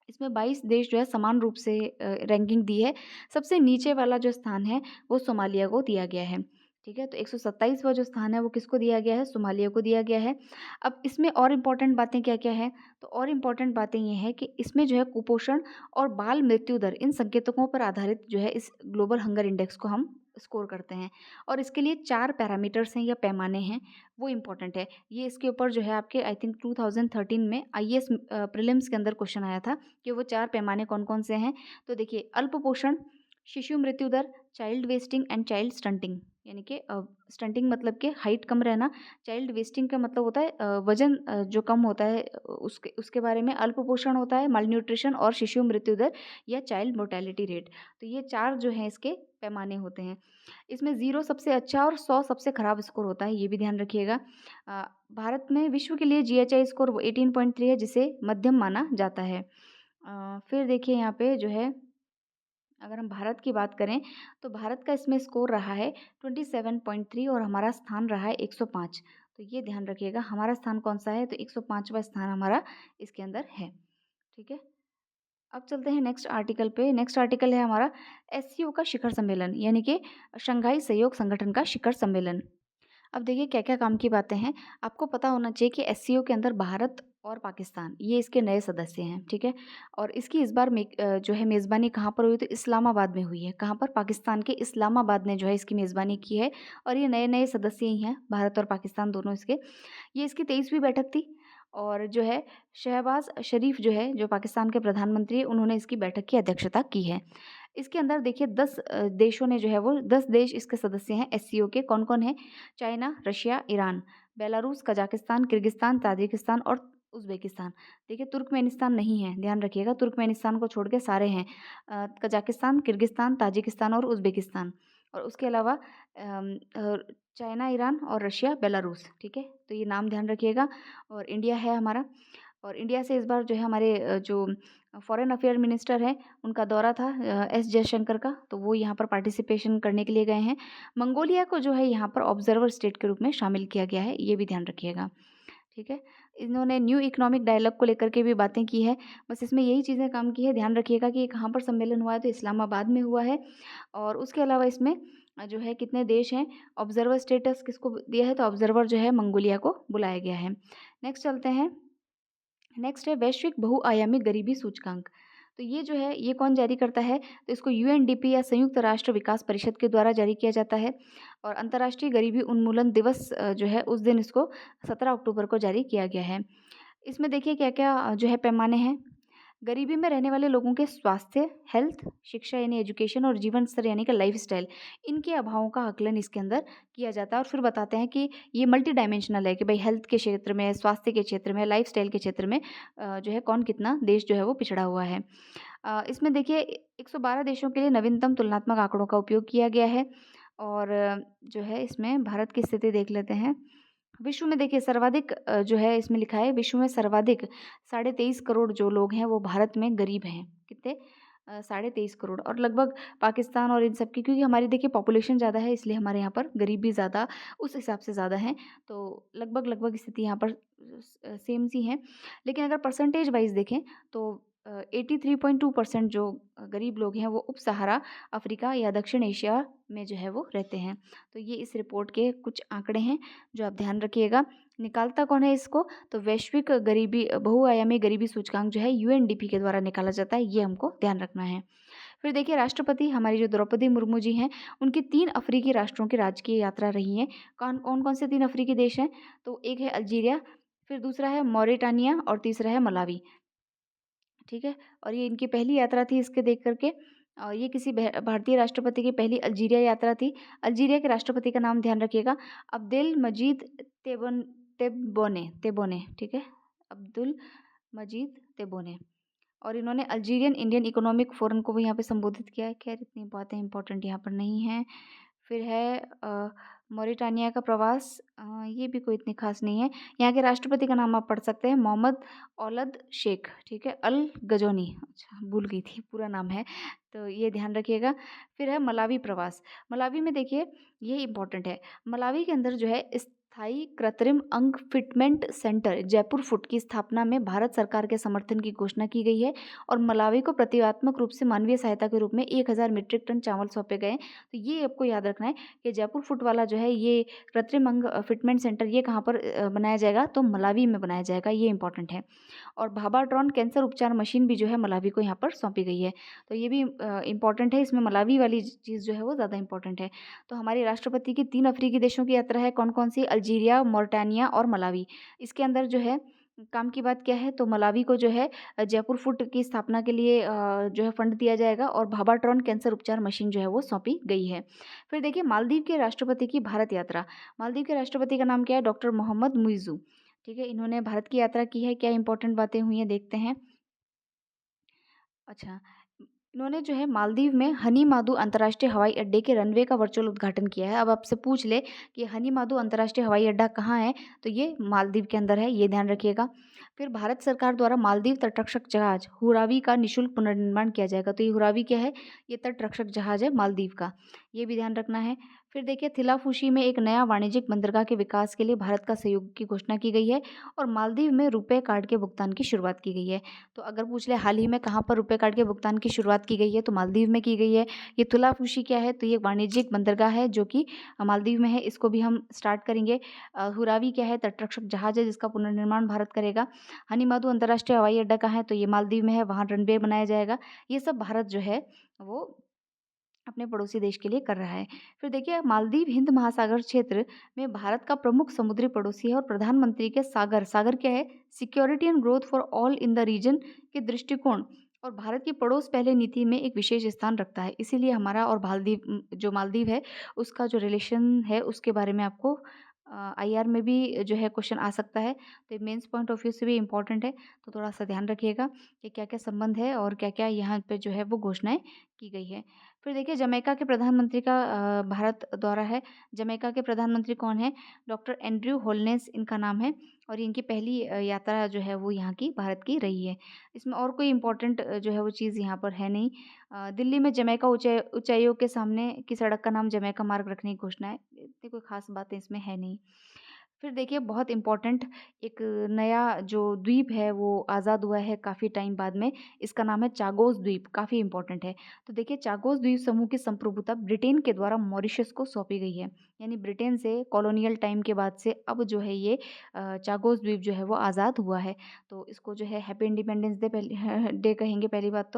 Speaker 1: इसमें 22 देश जो है समान रूप से रैंकिंग दी है। सबसे नीचे वाला जो स्थान है वो सोमालिया को दिया गया है। ठीक है? तो 127वां जो स्थान है वो किसको दिया गया है? सोमालिया को दिया गया है। अब इसमें और इम्पोर्टेंट बातें क्या-क्या हैं? तो और इम्पोर्टेंट बातें ये हैं कि इसमें जो है कुपोषण और बाल मृत्यु दर इन संकेतकों पर आधारित जो है इस ग्लोबल हंगर इंडेक्स को हम स्कोर करते हैं। और इसके लिए 4 पैरामीटर्स हैं या पैमाने हैं, वो इम्पोर्टेंट है। ये इसके ऊपर जो है आपके आई थिंक 2013 में आईएएस प्रीलिम्स के अंदर क्वेश्चन आया था कि वो 4 पैमाने कौन-कौन से हैं। तो देखिए अल्पपोषण, शिशु मृत्यु दर, child wasting and child stunting यानी कि स्टंटिंग मतलब कि हाइट कम रहना, चाइल्ड वेस्टिंग का मतलब होता है वज़न जो कम होता है उसके उसके बारे में, अल्पपोषण होता है मालन्यूट्रिशन और शिशु मृत्यु दर या चाइल्ड मोर्टेलिटी रेट। तो ये 4 जो हैं इसके पैमाने होते हैं। इसमें 0 सबसे अच्छा और 100 सबसे खराब स्कोर होता है, ये भी ध्यान रखिएगा। अ, भारत में विश्व के लिए जीएचआई स्कोर 18.3 है जिसे मध्यम माना जाता है। फिर देखिए यहाँ पे जो है अगर हम भारत की बात करें तो भारत का इसमें स्कोर रहा है 27.3 और हमारा स्थान रहा है 105। तो ये ध्यान रखिएगा हमारा स्थान कौन-सा है? तो 105वां स्थान हमारा इसके अंदर है। ठीक है? अब चलते हैं नेक्स्ट आर्टिकल पे। नेक्स्ट आर्टिकल है हमारा एससीओ का शिखर सम्मेलन यानी कि शंघाई सहयोग संगठन का शिखर सम्मेलन। अब देखिए क्या-क्या काम की बातें हैं। आपको पता होना चाहिए कि एससीओ के अंदर भारत और पाकिस्तान ये इसके नए सदस्य हैं, ठीक है? और इसकी इस बार जो है मेज़बानी कहाँ पर हुई तो इस्लामाबाद में हुई है। कहाँ पर? पाकिस्तान के इस्लामाबाद ने जो है इसकी मेज़बानी की है और ये नए-नए सदस्य ही हैं, भारत और पाकिस्तान दोनों इसके। ये इसकी 23वीं बैठक थी और जो है शहबाज़ शरीफ जो है, जो पाकिस्तान के प्रधानमंत्री हैं, उन्होंने इसकी बैठक की अध्यक्षता की है। इसके अंदर देखिए 10 देशों ने जो है वो 10 देश इसके सदस्य हैं एससीओ के। कौन-कौन हैं? China, Russia, Iran, Belarus, Kazakhstan, Kyrgyzstan, Tajikistan और उज़्बेकिस्तान। देखिए तुर्कमेनिस्तान नहीं है, ध्यान रखिएगा तुर्कमेनिस्तान को छोड़ के सारे हैं। कजाकिस्तान, किर्गिस्तान, ताजिकिस्तान और उज़्बेकिस्तान और उसके अलावा चाइना, ईरान और रशिया, बेलारूस, ठीक है? तो ये नाम ध्यान रखिएगा और इंडिया है हमारा और इंडिया से इस बार जो है हमारे जो फॉरेन अफेयर मिनिस्टर हैं, उनका दौरा था एस जयशंकर का, तो वो यहाँ पर पार्टिसिपेशन करने के लिए गए हैं। मंगोलिया को जो है यहाँ पर ऑब्जर्वर स्टेट के रूप में शामिल किया गया है, ये भी ध्यान रखिएगा, ठीक है? इन्होंने न्यू इकोनॉमिक डायलॉग को लेकर के भी बातें की है, बस इसमें यही चीज़ें काम की है। ध्यान रखिएगा कि ये कहाँ पर सम्मेलन हुआ है, तो इस्लामाबाद में हुआ है और उसके अलावा इसमें जो है कितने देश हैं, ऑब्जर्वर स्टेटस किसको दिया है, तो ऑब्जर्वर जो है मंगोलिया को बुलाया गया है। नेक्स्ट चलते हैं। नेक्स्ट है वैश्विक बहुआयामी गरीबी सूचकांक। तो ये जो है ये कौन जारी करता है? तो इसको यूएनडीपी या संयुक्त राष्ट्र विकास परिषद के द्वारा जारी किया जाता है और अंतर्राष्ट्रीय गरीबी उन्मूलन दिवस जो है उस दिन इसको 17 अक्टूबर को जारी किया गया है। इसमें देखिए क्या-क्या जो है पैमाने हैं। गरीबी में रहने वाले लोगों के स्वास्थ्य, हेल्थ, शिक्षा यानी एजुकेशन और जीवन स्तर यानी कि लाइफ़स्टाइल, इनके अभावों का आकलन इसके अंदर किया जाता है और फिर बताते हैं कि ये मल्टी डायमेंशनल है कि भई हेल्थ के क्षेत्र में, स्वास्थ्य के क्षेत्र में, लाइफ़स्टाइल के क्षेत्र में जो है कौन कितना देश जो है वो पिछड़ा हुआ है। इसमें देखिए 112 देशों के लिए नवीनतम तुलनात्मक आंकड़ों का उपयोग किया गया है और जो है इसमें भारत की स्थिति देख लेते हैं। विश्व में देखिए सर्वाधिक जो है इसमें लिखा है, विश्व में सर्वाधिक 23.5 करोड़ जो लोग हैं वो भारत में गरीब हैं। कितने? 23.5 करोड़, और लगभग पाकिस्तान और इन सब की, क्योंकि हमारी देखिए पॉपुलेशन ज़्यादा है इसलिए हमारे यहाँ पर गरीब भी ज़्यादा उस हिसाब से ज़्यादा हैं। तो लगभग स्थिति यहाँ पर सेम सी हैं। लेकिन अगर परसेंटेज वाइज़ देखें तो 83.2% जो गरीब लोग हैं वो उप सहारा अफ्रीका या दक्षिण एशिया में जो है वो रहते हैं। तो ये इस रिपोर्ट के कुछ आंकड़े हैं जो आप ध्यान रखिएगा। निकालता कौन है इसको? तो वैश्विक गरीबी बहुआयामी गरीबी सूचकांक जो है यूएनडीपी के द्वारा निकाला जाता है, ये हमको ध्यान रखना है। फिर देखिए राष्ट्रपति हमारी जो द्रौपदी मुर्मू जी हैं, उनकी 3 अफ्रीकी राष्ट्रों की राजकीय यात्रा रही है। कौन-कौन से 3 अफ्रीकी देश हैं? तो एक है अल्जीरिया, फिर दूसरा है मॉरिटानिया और तीसरा है मलावी। ठीक है? और ये इनकी पहली यात्रा थी इसके देख कर के, और ये किसी भारतीय राष्ट्रपति की पहली अल्जीरिया यात्रा थी। अल्जीरिया के राष्ट्रपति का नाम ध्यान रखिएगा, अब्देल मजीद तेब्बोने तेब्बोने, ठीक है? अब्दुल मजीद तेब्बोने। और इन्होंने अल्जीरियन इंडियन इकोनॉमिक फोरम को भी यहाँ पे संबोधित किया है। खैर इतनी बातें इंपॉर्टेंट यहाँ पर नहीं हैं। फिर है मॉरिटानिया का प्रवास, ये भी कोई इतनी खास नहीं है। यहाँ के राष्ट्रपति का नाम आप पढ़ सकते हैं, मोहम्मद औलद शेख, ठीक है? अल गजोनी, अच्छा भूल गई थी पूरा नाम है, तो ये ध्यान रखिएगा। फिर है मलावी प्रवास। मलावी में देखिए ये इम्पोर्टेंट है, मलावी के अंदर जो है स्थायी कृत्रिम अंग फिटमेंट सेंटर जयपुर फुट की स्थापना में भारत सरकार के समर्थन की घोषणा की गई है, और मलावी को प्रतीकात्मक रूप से मानवीय सहायता के रूप में 1000 मीट्रिक टन चावल सौंपे गए। तो ये आपको याद रखना है कि जयपुर फुट वाला जो है ये कृत्रिम अंग फिटमेंट सेंटर ये कहाँ पर बनाया जाएगा? तो मलावी में बनाया जाएगा, ये इंपॉर्टेंट है। और भाबाट्रॉन कैंसर उपचार मशीन भी जो है मलावी को यहाँ पर सौंपी गई है, तो ये भी इंपॉर्टेंट है। इसमें मलावी वाली चीज़ जो है वो ज़्यादा इंपॉर्टेंट है। तो हमारे राष्ट्रपति की 3 अफ्रीकी देशों की यात्रा है, कौन-कौन सी? अल्जीरिया, मोरिटानिया और मलावी। इसके अंदर जो है काम की बात क्या है? तो मलावी को जो है जयपुर फुट की स्थापना के लिए जो है फंड दिया जाएगा, और भाबाट्रॉन कैंसर उपचार मशीन जो है वो सौंपी गई है। फिर देखिए मालदीव के राष्ट्रपति की भारत यात्रा। मालदीव के राष्ट्रपति का नाम क्या है? डॉक्टर मोहम्मद मुइज़्ज़ू, ठीक है? इन्होंने भारत की यात्रा की है। क्या इंपॉर्टेंट बातें हुई हैं देखते हैं। अच्छा, इन्होंने जो है मालदीव में हनी माधु अंतर्राष्ट्रीय हवाई अड्डे के रनवे का वर्चुअल उद्घाटन किया है। अब आपसे पूछ ले कि हनी माधु अंतर्राष्ट्रीय हवाई अड्डा कहाँ है? तो ये मालदीव के अंदर है, ये ध्यान रखिएगा। फिर भारत सरकार द्वारा मालदीव तटरक्षक जहाज हुरावी का निःशुल्क पुनर्निर्माण किया जाएगा। तो ये हुरावी क्या है? ये तटरक्षक जहाज है मालदीव का, ये भी ध्यान रखना है। फिर देखिए थिलाफुशी में एक नया वाणिज्यिक बंदरगाह के विकास के लिए भारत का सहयोग की घोषणा की गई है, और मालदीव में रुपे कार्ड के भुगतान की शुरुआत की गई है। तो अगर पूछ ले हाल ही में कहाँ पर रुपे कार्ड के भुगतान की शुरुआत की गई है? तो मालदीव में की गई है। ये तुलाफुशी क्या है? तो ये वाणिज्यिक बंदरगाह है जो कि मालदीव में है, इसको भी हम स्टार्ट करेंगे। हुरावी क्या है? तटरक्षक जहाज है जिसका पुनर्निर्माण भारत करेगा। हनीमाधु अंतर्राष्ट्रीय हवाई अड्डा कहाँ है? तो ये मालदीव में है, वहाँ रनवे बनाया जाएगा। ये सब भारत जो है वो अपने पड़ोसी देश के लिए कर रहा है। फिर देखिए मालदीव हिंद महासागर क्षेत्र में भारत का प्रमुख समुद्री पड़ोसी है, और प्रधानमंत्री के सागर क्या है? Security and growth for all in the region के दृष्टिकोण और भारत की पड़ोस पहले नीति में एक विशेष स्थान रखता है। इसीलिए हमारा और जो मालदीव है उसका जो रिलेशन है उसके बारे में आपको आईआर में भी जो है क्वेश्चन आ सकता है। तो मेंस पॉइंट ऑफ व्यू से भी इम्पोर्टेंट है, तो थोड़ा सा ध्यान रखिएगा कि क्या क्या संबंध है और क्या क्या यहाँ पे जो है वो घोषणाएं की गई है। फिर देखिए जमैका के प्रधानमंत्री का भारत दौरा है। जमैका के प्रधानमंत्री कौन है? डॉक्टर एंड्रयू होलनेस इनका नाम है, और इनकी पहली यात्रा जो है वो यहाँ की भारत की रही है। इसमें और कोई इम्पोर्टेंट जो है वो चीज़ यहाँ पर है नहीं। दिल्ली में जमैका उच्चायोग के सामने की सड़क का नाम जमैका मार्ग रखने की घोषणा है। इतनी कोई खास बातें इसमें है नहीं। फिर देखिए बहुत इम्पोर्टेंट एक नया जो द्वीप है वो आज़ाद हुआ है काफ़ी टाइम बाद में, इसका नाम है चागोस द्वीप, काफ़ी इम्पोर्टेंट है। तो देखिए चागोस द्वीप समूह की संप्रभुता ब्रिटेन के द्वारा मॉरिशस को सौंपी गई है, यानी ब्रिटेन से कॉलोनियल टाइम के बाद से अब जो है ये चागोस द्वीप जो है वो आज़ाद हुआ है। तो इसको जो है हैप्पी इंडिपेंडेंस डे पहले डे कहेंगे पहली बात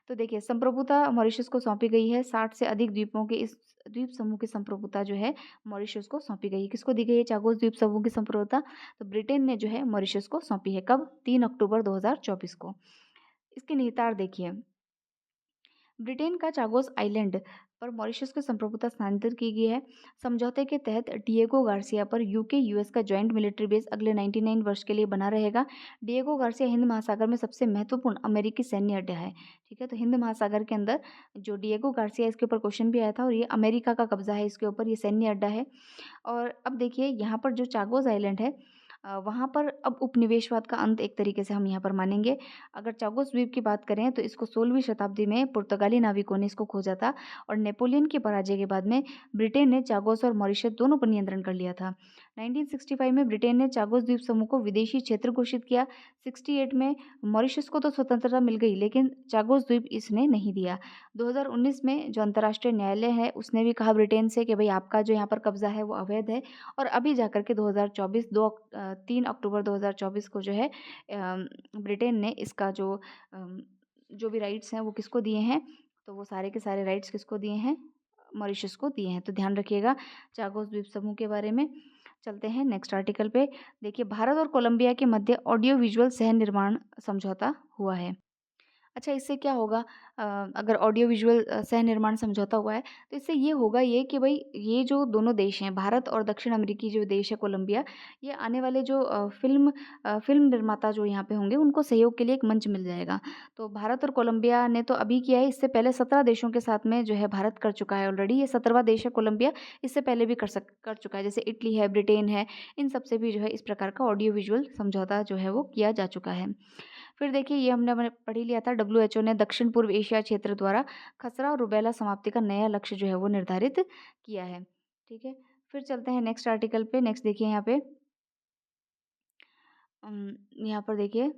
Speaker 1: तो देखिए संप्रभुता मॉरिशस को सौंपी गई है। 60 से अधिक द्वीपों के इस द्वीप समूह की संप्रभुता जो है मॉरिशस को सौंपी गई है। किसको दी गई है चागोस द्वीप समूह की संप्रभुता? तो ब्रिटेन ने जो है मॉरिशस को सौंपी है। कब? 3 अक्टूबर 2024 को। इसके निहितार्थ देखिए, ब्रिटेन का चागोस आइलैंड पर मॉरिशस को संप्रभुता स्थानांतरित की गई है। समझौते के तहत डिएगो गार्सिया पर यूके यूएस का जॉइंट मिलिट्री बेस अगले 99 वर्ष के लिए बना रहेगा। डिएगो गार्सिया हिंद महासागर में सबसे महत्वपूर्ण अमेरिकी सैन्य अड्डा है। ठीक है, तो हिंद महासागर के अंदर जो डिएगो गार्सिया, इसके ऊपर क्वेश्चन भी आया था और ये अमेरिका का कब्जा है इसके ऊपर, ये सैन्य अड्डा है। और अब देखिए यहाँ पर जो चागोस आइलैंड है, वहाँ पर अब उपनिवेशवाद का अंत एक तरीके से हम यहाँ पर मानेंगे। अगर चागोस द्वीप की बात करें तो इसको 16वीं शताब्दी में पुर्तगाली नाविकों ने इसको खोजा था और नेपोलियन की पराजय के बाद में ब्रिटेन ने चागोस और मॉरिशस दोनों पर नियंत्रण कर लिया था। 1965 में ब्रिटेन ने चागोस द्वीप समूह को विदेशी क्षेत्र घोषित किया। 68 में मॉरिशस को तो स्वतंत्रता मिल गई लेकिन चागोस द्वीप इसने नहीं दिया। 2019 में जो अंतर्राष्ट्रीय न्यायालय है उसने भी कहा ब्रिटेन से कि भाई आपका जो यहाँ पर कब्जा है वो अवैध है। और अभी जाकर के 2024 3 अक्टूबर 2024 को जो है ब्रिटेन ने इसका जो भी राइट्स हैं वो किसको दिए हैं, तो वो सारे के सारे राइट्स किसको दिए हैं, मॉरिशस को दिए हैं। तो ध्यान रखिएगा चागोस द्वीप समूह के बारे में। चलते हैं नेक्स्ट आर्टिकल पे। देखिए, भारत और कोलंबिया के मध्य ऑडियो विजुअल सह निर्माण समझौता हुआ है। अच्छा, इससे क्या होगा? अगर ऑडियो विजुअल सह निर्माण समझौता हुआ है तो इससे ये होगा ये कि भाई ये जो दोनों देश हैं, भारत और दक्षिण अमेरिकी जो देश है कोलंबिया, ये आने वाले जो फिल्म निर्माता जो यहाँ पे होंगे उनको सहयोग के लिए एक मंच मिल जाएगा। तो भारत और कोलंबिया ने तो अभी किया है, इससे पहले 17 देशों के साथ में जो है भारत कर चुका है ऑलरेडी। ये 17वां देश है कोलंबिया, इससे पहले भी कर चुका है, जैसे इटली है, ब्रिटेन है, इन सब से भी जो है इस प्रकार का ऑडियो विजुअल समझौता जो है वो किया जा चुका है। फिर देखिए, ये हमने पढ़ ही लिया था, डब्ल्यूएचओ ने दक्षिण पूर्व एशिया क्षेत्र द्वारा खसरा और रुबेला समाप्ति का नया लक्ष्य जो है वो निर्धारित किया है। ठीक है, फिर चलते हैं नेक्स्ट आर्टिकल पे। नेक्स्ट देखिए यहाँ पे, यहाँ पर देखिए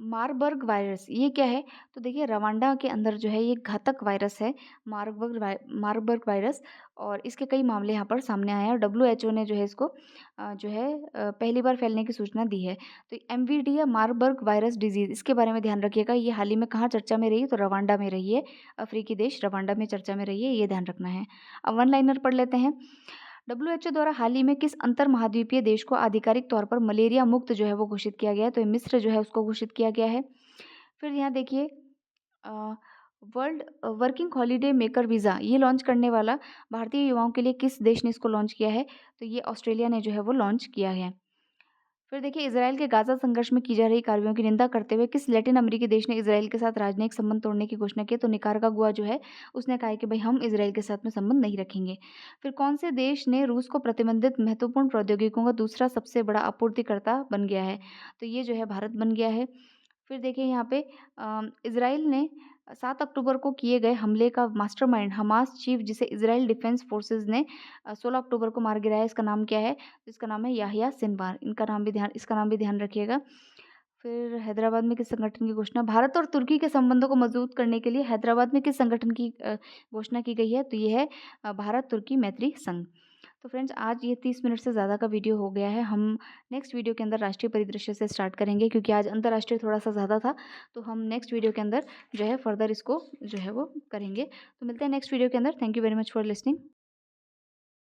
Speaker 1: मारबर्ग वायरस, ये क्या है? तो देखिए रवांडा के अंदर जो है ये घातक वायरस है, मारबर्ग वायरस, और इसके कई मामले यहाँ पर सामने आए हैं और डब्ल्यूएचओ ने जो है इसको जो है पहली बार फैलने की सूचना दी है। तो एमवीडी या मारबर्ग वायरस डिजीज़, इसके बारे में ध्यान रखिएगा। ये हाल ही में कहाँ चर्चा में रही? तो रवांडा में रही है, अफ्रीकी देश रवांडा में चर्चा में रही है, ये ध्यान रखना है। अब वन लाइनर पढ़ लेते हैं। डब्ल्यूएचओ द्वारा हाल ही में किस अंतर महाद्वीपीय देश को आधिकारिक तौर पर मलेरिया मुक्त जो है वो घोषित किया गया है? तो ये मिस्र जो है उसको घोषित किया गया है। फिर यहाँ देखिए world working holiday maker visa, ये लॉन्च करने वाला भारतीय युवाओं के लिए किस देश ने इसको लॉन्च किया है? तो ये ऑस्ट्रेलिया ने जो है वो लॉन्च किया है। फिर देखिए, इजराइल के गाजा संघर्ष में की जा रही कार्रवाइयों की निंदा करते हुए किस लैटिन अमेरिकी देश ने इजराइल के साथ राजनयिक संबंध तोड़ने की घोषणा की? तो निकारागुआ जो है उसने कहा है कि भाई हम इजराइल के साथ में संबंध नहीं रखेंगे। फिर कौन से देश ने रूस को प्रतिबंधित महत्वपूर्ण प्रौद्योगिकियों का दूसरा सबसे बड़ा आपूर्तिकर्ता बन गया है? तो ये जो है भारत बन गया है। फिर देखिए यहाँ पे इजराइल ने 7 अक्टूबर को किए गए हमले का मास्टरमाइंड हमास चीफ, जिसे इजराइल डिफेंस फोर्सेस ने 16 अक्टूबर को मार गिराया, इसका नाम क्या है? इसका नाम है याह्या सिनवार। इसका नाम भी ध्यान रखिएगा। फिर हैदराबाद में किस संगठन की घोषणा? भारत और तुर्की के संबंधों को मजबूत करने के लिए हैदराबाद में किस संगठन की घोषणा की गई है? तो ये है भारत तुर्की मैत्री संघ। तो फ्रेंड्स, आज ये 30 मिनट से ज़्यादा का वीडियो हो गया है। हम नेक्स्ट वीडियो के अंदर राष्ट्रीय परिदृश्य से स्टार्ट करेंगे क्योंकि आज अंतर्राष्ट्रीय थोड़ा सा ज़्यादा था। तो हम नेक्स्ट वीडियो के अंदर जो है फर्दर इसको जो है वो करेंगे। तो मिलते हैं नेक्स्ट वीडियो के अंदर। Thank you very much for listening.